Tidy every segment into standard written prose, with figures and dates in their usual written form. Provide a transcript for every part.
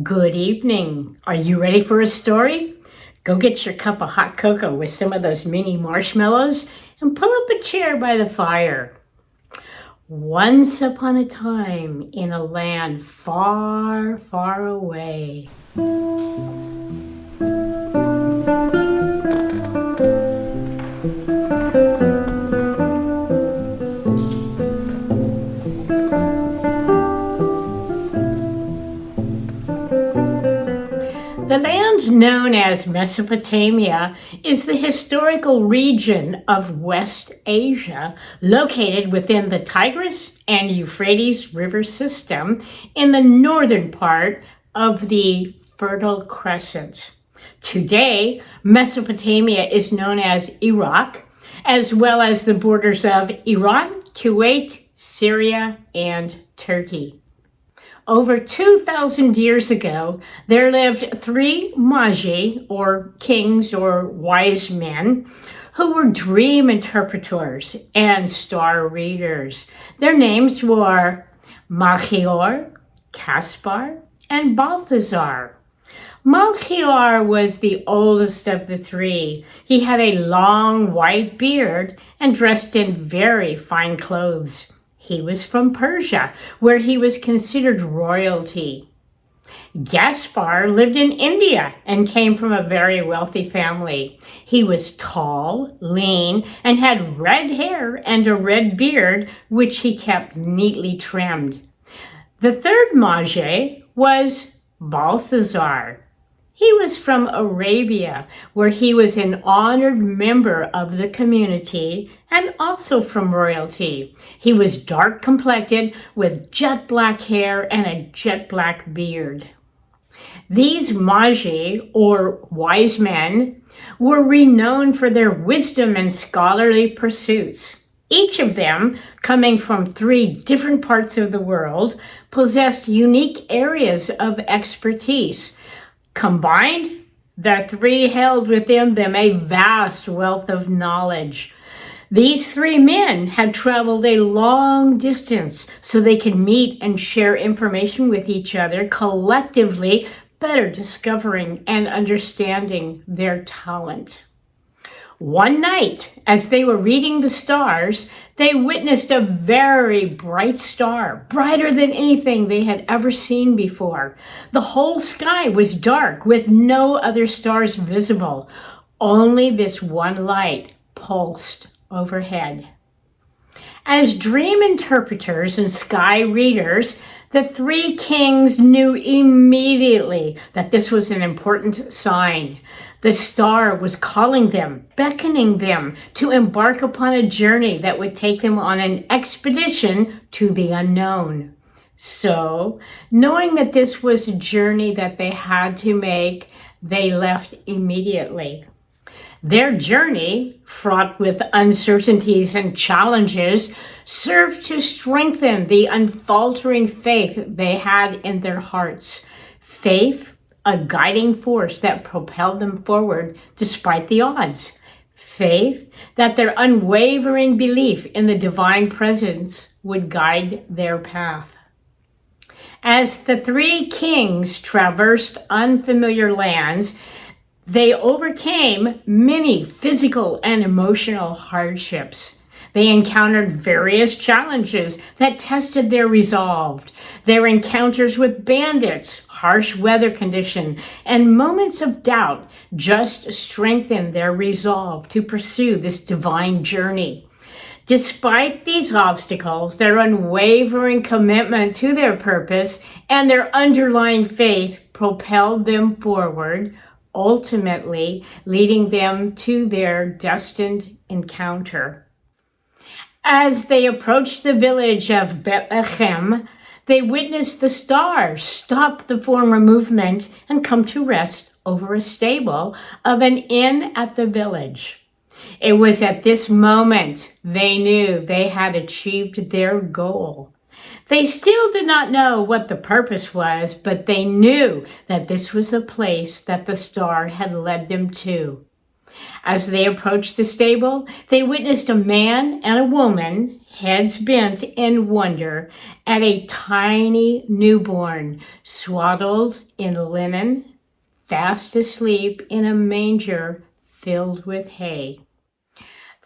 Good evening. Are you ready for a story? Go get your cup of hot cocoa with some of those mini marshmallows and pull up a chair by the fire. Once upon a time in a land far, far away. The land known as Mesopotamia is the historical region of West Asia located within the Tigris and Euphrates river system in the northern part of the Fertile Crescent. Today, Mesopotamia is known as Iraq, as well as the borders of Iran, Kuwait, Syria, and Turkey. Over 2,000 years ago, there lived three magi, or kings or wise men, who were dream interpreters and star readers. Their names were Melchior, Caspar, and Balthazar. Melchior was the oldest of the three. He had a long white beard and dressed in very fine clothes. He was from Persia, where he was considered royalty. Gaspar lived in India and came from a very wealthy family. He was tall, lean, and had red hair and a red beard, which he kept neatly trimmed. The third magi was Balthazar. He was from Arabia, where he was an honored member of the community and also from royalty. He was dark complected with jet black hair and a jet black beard. These magi, or wise men, were renowned for their wisdom and scholarly pursuits. Each of them, coming from three different parts of the world, possessed unique areas of expertise. Combined, the three held within them a vast wealth of knowledge. These three men had traveled a long distance so they could meet and share information with each other, collectively better discovering and understanding their talent. One night, as they were reading the stars, they witnessed a very bright star, brighter than anything they had ever seen before. The whole sky was dark with no other stars visible. Only this one light pulsed overhead. As dream interpreters and sky readers, the three kings knew immediately that this was an important sign. The star was calling them, beckoning them to embark upon a journey that would take them on an expedition to the unknown. So, knowing that this was a journey that they had to make, they left immediately. Their journey, fraught with uncertainties and challenges, served to strengthen the unfaltering faith they had in their hearts. Faith, a guiding force that propelled them forward despite the odds. Faith that their unwavering belief in the divine presence would guide their path. As the three kings traversed unfamiliar lands, they overcame many physical and emotional hardships. They encountered various challenges that tested their resolve. Their encounters with bandits, harsh weather conditions, and moments of doubt just strengthened their resolve to pursue this divine journey. Despite these obstacles, their unwavering commitment to their purpose and their underlying faith propelled them forward, ultimately leading them to their destined encounter. As they approached the village of Bethlehem, they witnessed the star stop the former movement and come to rest over a stable of an inn at the village. It was at this moment they knew they had achieved their goal. They still did not know what the purpose was, but they knew that this was the place that the star had led them to. As they approached the stable, they witnessed a man and a woman heads bent in wonder at a tiny newborn swaddled in linen, fast asleep in a manger filled with hay.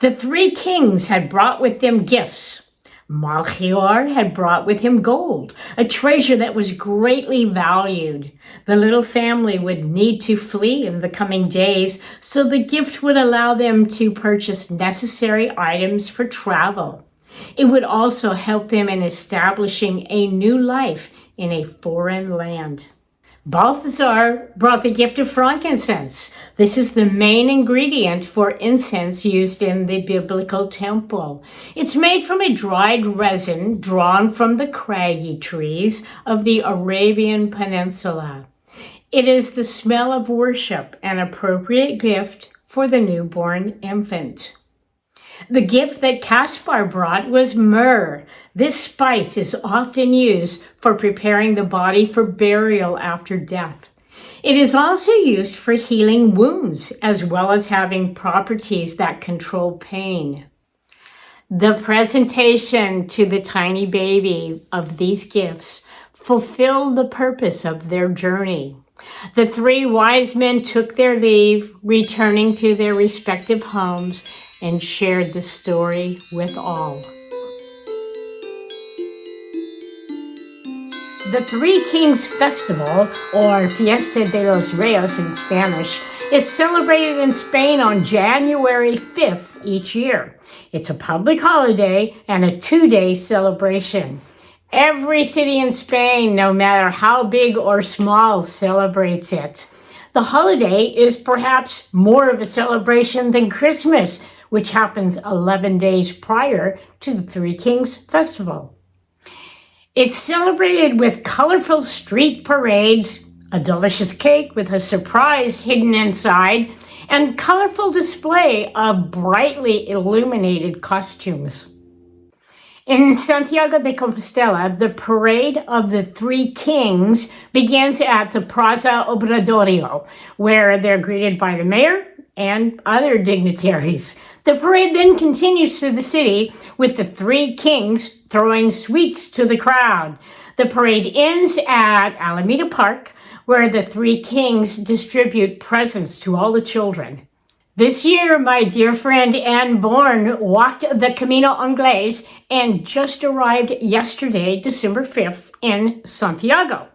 The three kings had brought with them gifts. Melchior had brought with him gold, a treasure that was greatly valued. The little family would need to flee in the coming days, so the gift would allow them to purchase necessary items for travel. It would also help them in establishing a new life in a foreign land. Balthasar brought the gift of frankincense. This is the main ingredient for incense used in the biblical temple. It's made from a dried resin drawn from the craggy trees of the Arabian Peninsula. It is the smell of worship, an appropriate gift for the newborn infant. The gift that Caspar brought was myrrh. This spice is often used for preparing the body for burial after death. It is also used for healing wounds, as well as having properties that control pain. The presentation to the tiny baby of these gifts fulfilled the purpose of their journey. The three wise men took their leave, returning to their respective homes, and shared the story with all. The Three Kings Festival, or Fiesta de los Reyes in Spanish, is celebrated in Spain on January 5th each year. It's a public holiday and a 2-day celebration. Every city in Spain, no matter how big or small, celebrates it. The holiday is perhaps more of a celebration than Christmas, which happens 11 days prior to the Three Kings Festival. It's celebrated with colorful street parades, a delicious cake with a surprise hidden inside, and colorful display of brightly illuminated costumes. In Santiago de Compostela, the parade of the Three Kings begins at the Plaza Obradorio, where they're greeted by the mayor and other dignitaries. The parade then continues through the city with the Three Kings throwing sweets to the crowd. The parade ends at Alameda Park, where the Three Kings distribute presents to all the children. This year, my dear friend Anne Bourne walked the Camino Anglés and just arrived yesterday, December 5th, in Santiago.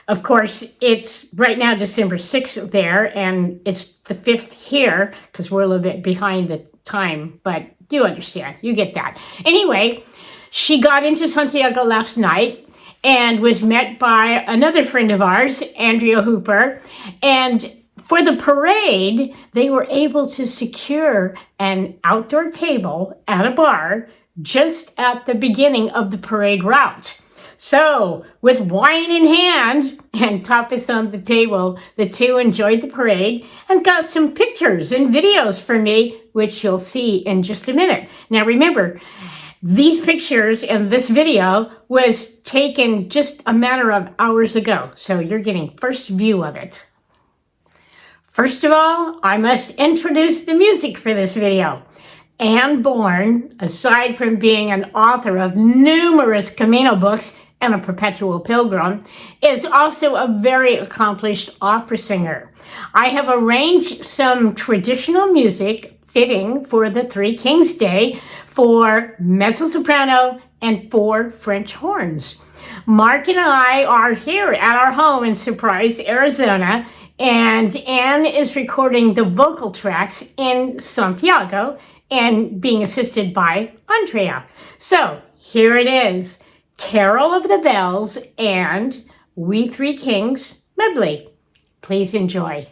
Of course, it's right now December 6th there, and it's the 5th here, because we're a little bit behind the time, but you understand, you get that. Anyway, she got into Santiago last night and was met by another friend of ours, Andrea Hooper, and for the parade, they were able to secure an outdoor table at a bar just at the beginning of the parade route. So, with wine in hand and tapas on the table, the two enjoyed the parade and got some pictures and videos for me, which you'll see in just a minute. Now remember, these pictures and this video was taken just a matter of hours ago, so you're getting first view of it. First of all, I must introduce the music for this video. Anne Bourne, aside from being an author of numerous Camino books and a Perpetual Pilgrim, is also a very accomplished opera singer. I have arranged some traditional music fitting for the Three Kings Day for mezzo-soprano and 4 French horns. Mark and I are here at our home in Surprise, Arizona, and Anne is recording the vocal tracks in Santiago and being assisted by Andrea. So here it is, Carol of the Bells and We Three Kings medley. Please enjoy.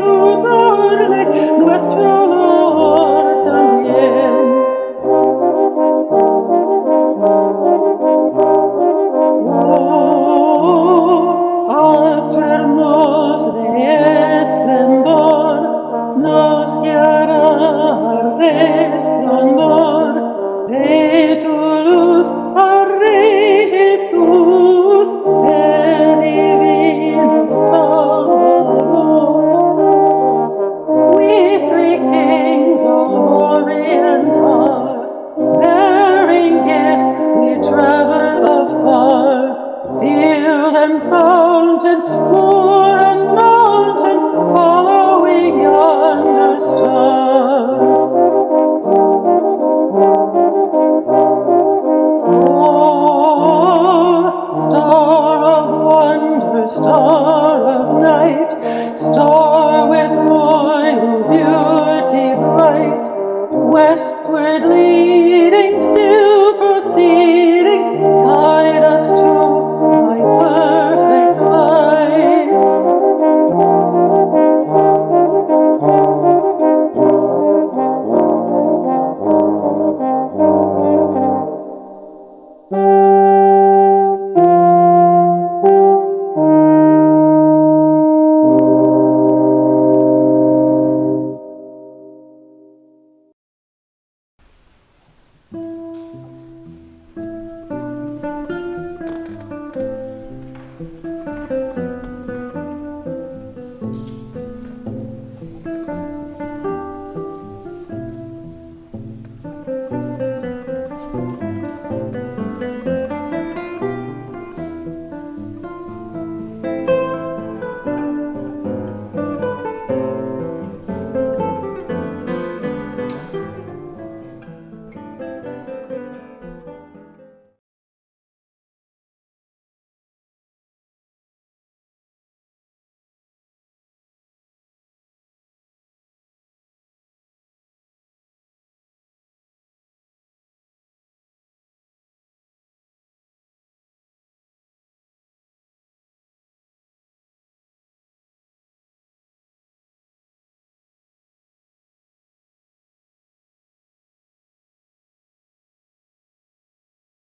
ayúdale, nuestro